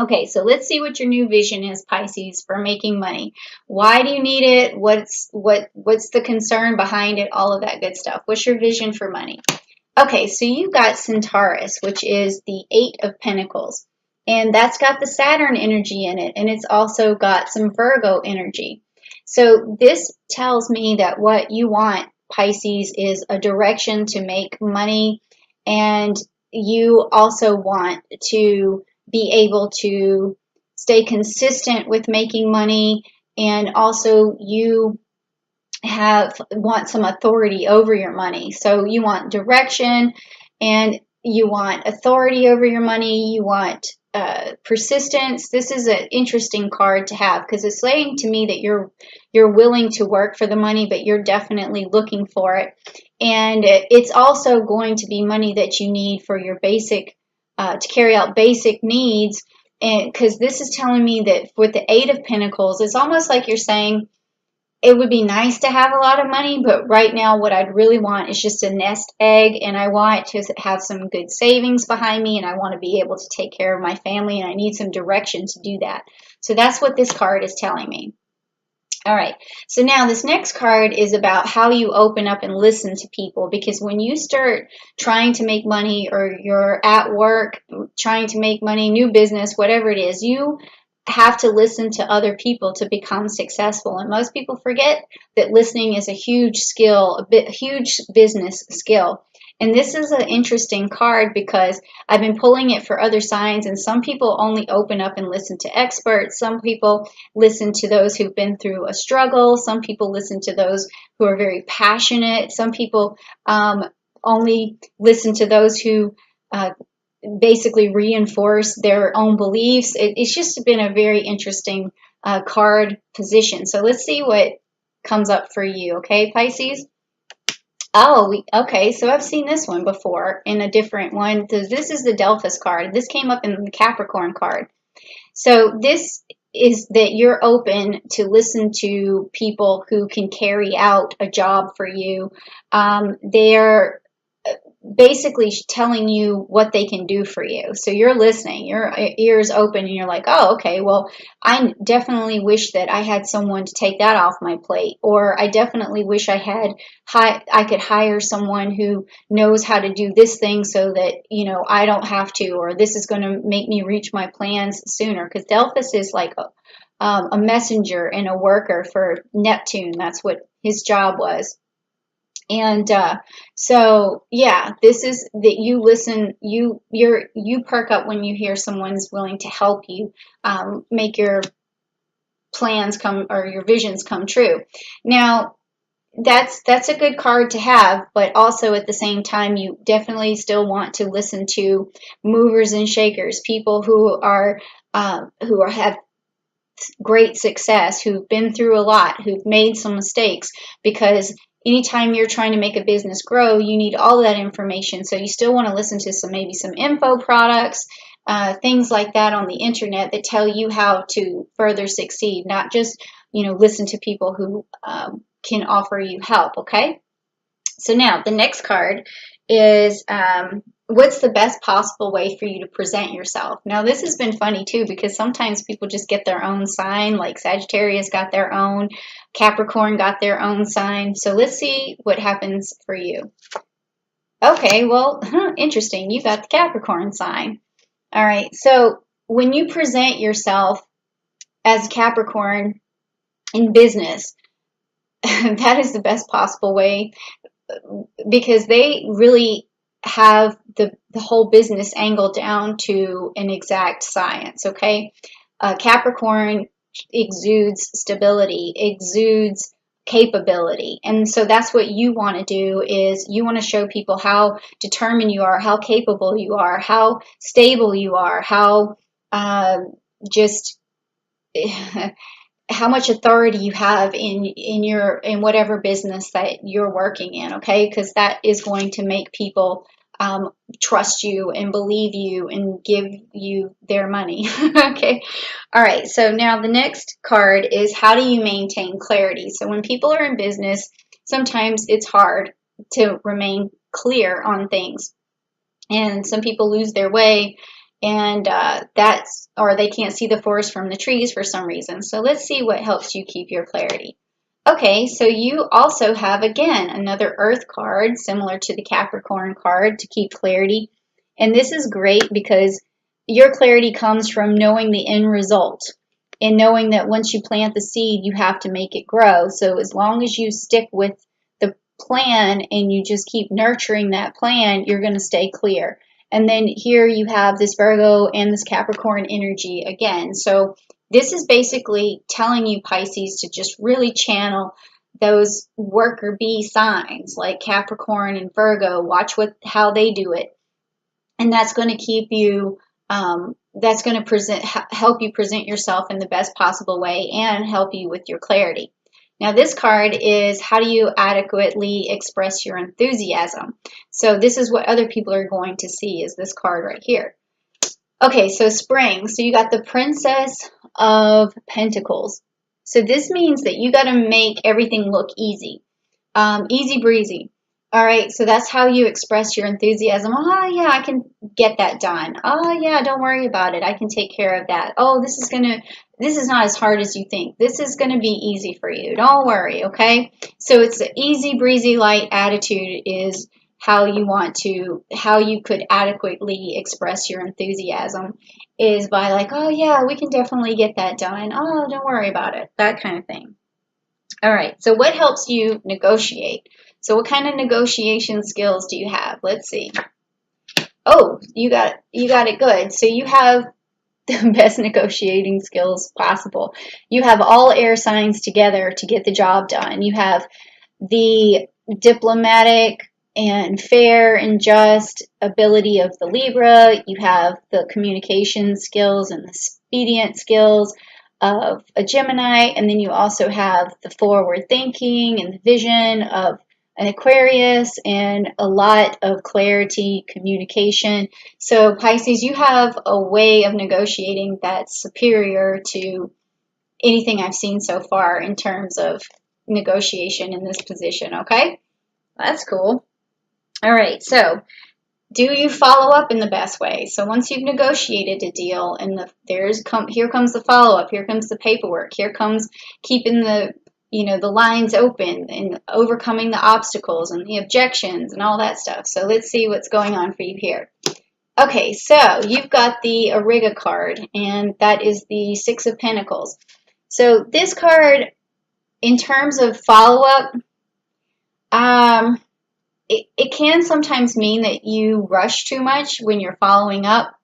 Okay, so let's see what your new vision is, Pisces, for making money. Why do you need it? What's the concern behind it? All of that good stuff. What's your vision for money? Okay, so you got Centaurus, which is the Eight of Pentacles. And that's got the Saturn energy in it, and it's also got some Virgo energy. So this tells me that what you want, Pisces, is a direction to make money, and you also want to be able to stay consistent with making money, and also you want some authority over your money. So you want direction, and you want authority over your money. You want persistence. This is an interesting card to have because it's saying to me that you're willing to work for the money, but you're definitely looking for it. And it's also going to be money that you need for your basic to carry out basic needs. And because this is telling me that with the Eight of Pentacles, it's almost like you're saying, it would be nice to have a lot of money, but right now what I'd really want is just a nest egg, and I want to have some good savings behind me, and I want to be able to take care of my family, and I need some direction to do that. So that's what this card is telling me. All right, so now this next card is about how you open up and listen to people, because when you start trying to make money, or you're at work trying to make money, new business, whatever it is, you have to listen to other people to become successful. And most people forget that listening is a huge skill, huge business skill. And this is an interesting card because I've been pulling it for other signs, and some people only open up and listen to experts. Some people listen to those who've been through a struggle. Some people listen to those who are very passionate. Some people only listen to those who basically reinforce their own beliefs. It's just been a very interesting card position. So let's see what comes up for you, okay, Pisces? Oh, okay. So I've seen this one before in a different one. This is the Delphus card. This came up in the Capricorn card. So this is that you're open to listen to people who can carry out a job for you. They're basically telling you what they can do for you. So you're listening, your ears open, and you're like, oh, okay, well, I definitely wish that I had someone to take that off my plate. Or I definitely wish I could hire someone who knows how to do this thing so that, I don't have to, or this is going to make me reach my plans sooner. Because Delphus is like a messenger and a worker for Neptune. That's what his job was. And so, yeah, this is that you listen, you perk up when you hear someone's willing to help you make your plans come, or your visions come true. Now, that's a good card to have, but also at the same time, you definitely still want to listen to movers and shakers, people who have great success, who've been through a lot, who've made some mistakes, because anytime you're trying to make a business grow, you need all of that information. So you still want to listen to maybe some info products, things like that on the internet that tell you how to further succeed, not just, listen to people who can offer you help, okay? So now the next card is what's the best possible way for you to present yourself? Now this has been funny too, because sometimes people just get their own sign, like Sagittarius got their own, Capricorn got their own sign. So let's see what happens for you. Okay, well, interesting. You got the Capricorn sign. All right, so when you present yourself as Capricorn in business, that is the best possible way, because they really have the whole business angle down to an exact science, okay? Capricorn exudes stability, exudes capability. And so that's what you want to do, is you want to show people how determined you are, how capable you are, how stable you are, how just how much authority you have in whatever business that you're working in, okay? Because that is going to make people trust you and believe you and give you their money. Okay. All right. So now the next card is, how do you maintain clarity? So when people are in business, sometimes it's hard to remain clear on things, and some people lose their way, and that's or they can't see the forest from the trees for some reason. So let's see what helps you keep your clarity. Okay, so you also have, again, another Earth card, similar to the Capricorn card, to keep clarity. And this is great because your clarity comes from knowing the end result and knowing that once you plant the seed, you have to make it grow. So as long as you stick with the plan and you just keep nurturing that plan, you're going to stay clear. And then here you have this Virgo and this Capricorn energy again. So this is basically telling you, Pisces, to just really channel those worker bee signs like Capricorn and Virgo. Watch how they do it. And that's going to keep you, that's going to help you present yourself in the best possible way and help you with your clarity. Now, this card is how do you adequately express your enthusiasm? So this is what other people are going to see, is this card right here. Okay, so spring. So you got the Princess of Pentacles. So this means that you got to make everything look easy. Easy breezy. All right, so that's how you express your enthusiasm. Oh, yeah, I can get that done. Oh, yeah, don't worry about it. I can take care of that. Oh, this is not as hard as you think. This is going to be easy for you. Don't worry, okay? So it's an easy breezy light attitude is how you could adequately express your enthusiasm is by like, oh, yeah, we can definitely get that done. Oh, don't worry about it. That kind of thing. All right, so what helps you negotiate? So what kind of negotiation skills do you have? Let's see. Oh, you got it good. So you have the best negotiating skills possible. You have all air signs together to get the job done. You have the diplomatic and fair and just ability of the Libra. You have the communication skills and the expedient skills of a Gemini, and then you also have the forward thinking and the vision of an Aquarius and a lot of clarity, communication. So Pisces, you have a way of negotiating that's superior to anything I've seen so far in terms of negotiation in this position, okay? That's cool. All right, so do you follow up in the best way? So once you've negotiated a deal and here comes the follow-up, here comes the paperwork, here comes keeping the lines open and overcoming the obstacles and the objections and all that stuff. So let's see what's going on for you here. Okay, so you've got the Auriga card, and that is the Six of Pentacles. So this card, in terms of follow-up, it can sometimes mean that you rush too much when you're following up.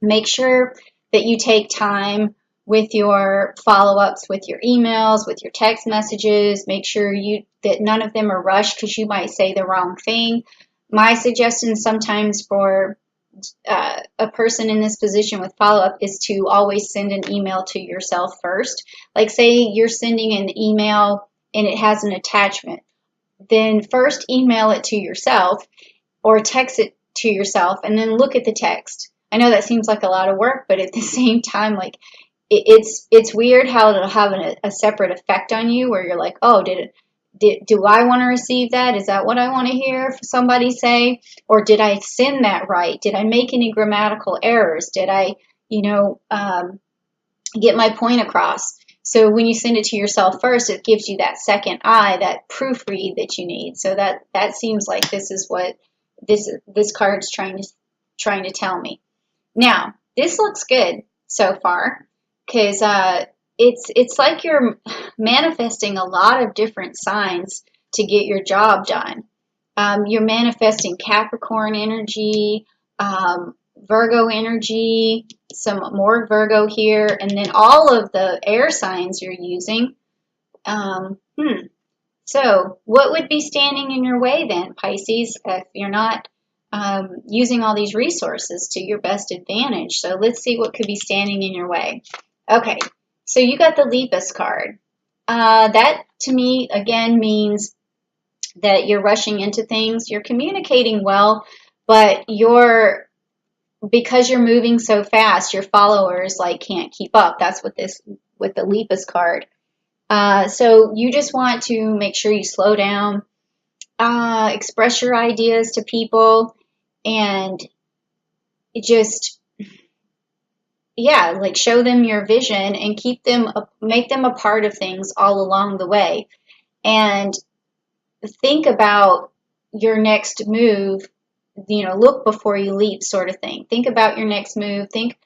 Make sure that you take time with your follow-ups, with your emails, with your text messages. Make sure that none of them are rushed because you might say the wrong thing. My suggestion sometimes for a person in this position with follow-up is to always send an email to yourself first. Like say you're sending an email and it has an attachment. Then first email it to yourself or text it to yourself and then look at the text. I know that seems like a lot of work, but at the same time, like it's weird how it'll have a separate effect on you where you're like, oh, do I want to receive that? Is that what I want to hear somebody say? Or did I send that right? Did I make any grammatical errors? Did I, get my point across? So when you send it to yourself first, it gives you that second eye, that proofread that you need. So that seems like this is what this card's trying to tell me. Now, this looks good so far because it's like you're manifesting a lot of different signs to get your job done. You're manifesting Capricorn energy, Virgo energy, some more Virgo here, and then all of the air signs you're using. So what would be standing in your way then, Pisces, if you're not using all these resources to your best advantage? So let's see what could be standing in your way. Okay, so you got the Lepus card. That to me, again, means that you're rushing into things. You're communicating well, but because you're moving so fast, your followers can't keep up. That's what with the Lepus card. So you just want to make sure you slow down, express your ideas to people, and just yeah, like show them your vision and make them a part of things all along the way. And think about your next move, look before you leap, sort of thing. Think about your next move. Think,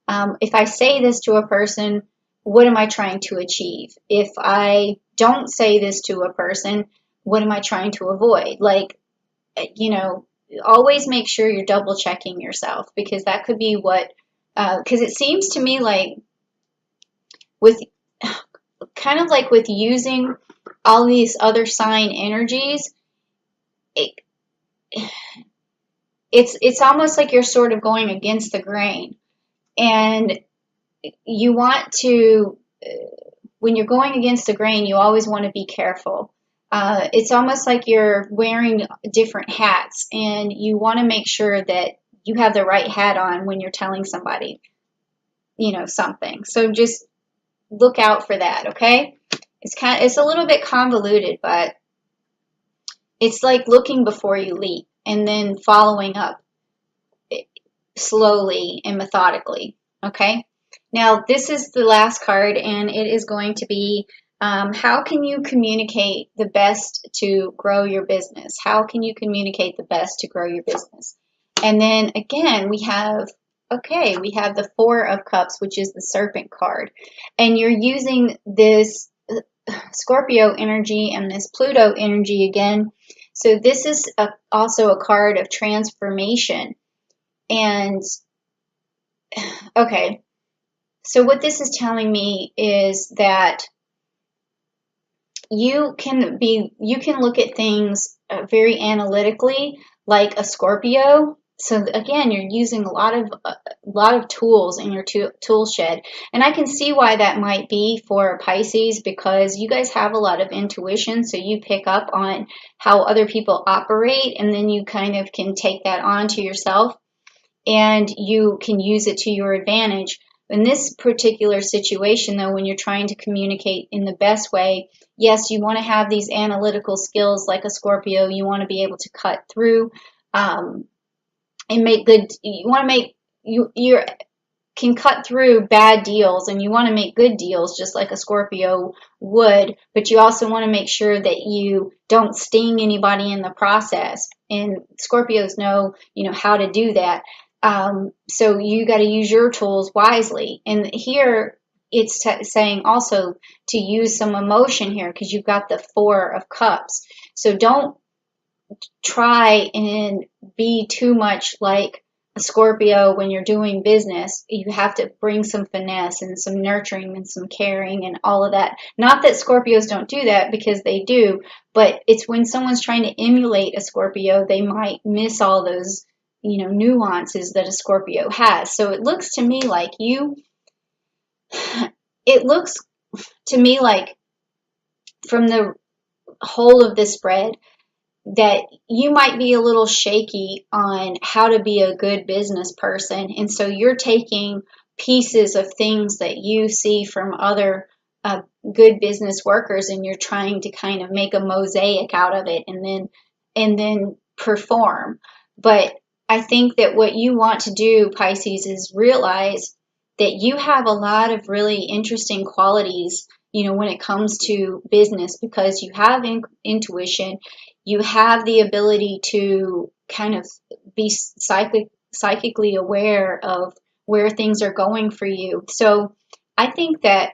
if I say this to a person, what am I trying to achieve? If I don't say this to a person, what am I trying to avoid? Like, you know, always make sure you're double checking yourself, because that could be what, because it seems to me like with kind of like with using all these other sign energies, it, it's almost like you're sort of going against the grain, and you want to, when you're going against the grain, you always want to be careful. It's almost like you're wearing different hats, and you want to make sure that you have the right hat on when you're telling somebody, something. So just look out for that, okay? It's a little bit convoluted, but it's like looking before you leap and then following up slowly and methodically, okay? Now, this is the last card, and it is going to be, how can you communicate the best to grow your business? How can you communicate the best to grow your business? And then again, we have the Four of Cups, which is the Serpent card. And you're using this Scorpio energy and this Pluto energy again. So this is also a card of transformation. And okay, so what this is telling me is that you can look at things very analytically, like a Scorpio. So again, you're using a lot of tools in your tool shed, and I can see why that might be for Pisces, because you guys have a lot of intuition, so you pick up on how other people operate, and then you kind of can take that on to yourself, and you can use it to your advantage. In this particular situation, though, when you're trying to communicate in the best way, yes, you want to have these analytical skills like a Scorpio. You want to be able to cut through and make good. You want to make you can cut through bad deals, and you want to make good deals just like a Scorpio would, but you also want to make sure that you don't sting anybody in the process, and Scorpios know how to do that. So you got to use your tools wisely, and here it's saying also to use some emotion here, because you've got the Four of Cups. So don't try and be too much like a Scorpio when you're doing business. You have to bring some finesse and some nurturing and some caring and all of that. Not that Scorpios don't do that, because they do, but it's when someone's trying to emulate a Scorpio, they might miss all those, nuances that a Scorpio has. So it looks to me like it looks to me like from the whole of this spread, that you might be a little shaky on how to be a good business person. And so you're taking pieces of things that you see from other good business workers, and you're trying to kind of make a mosaic out of it, and then perform. But I think that what you want to do, Pisces, is realize that you have a lot of really interesting qualities, when it comes to business, because you have intuition, you have the ability to kind of be psychically aware of where things are going for you. So I think that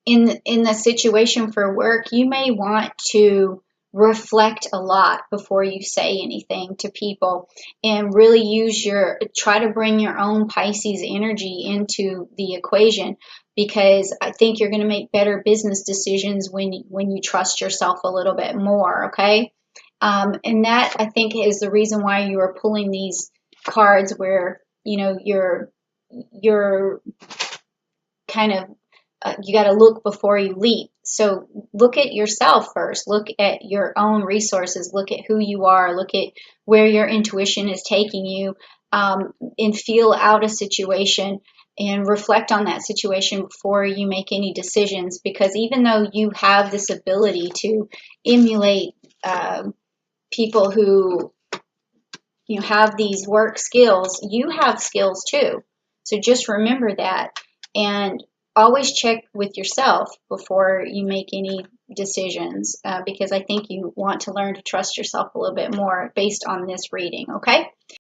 in the situation for work, you may want to reflect a lot before you say anything to people, and really try to bring your own Pisces energy into the equation, because I think you're going to make better business decisions when you trust yourself a little bit more, okay? And that, I think, is the reason why you are pulling these cards where, you're kind of you got to look before you leap. So look at yourself first. Look at your own resources. Look at who you are. Look at where your intuition is taking you, and feel out a situation and reflect on that situation before you make any decisions. Because even though you have this ability to emulate people who have these work skills, you have skills too. So just remember that, and always check with yourself before you make any decisions, because I think you want to learn to trust yourself a little bit more based on this reading, okay?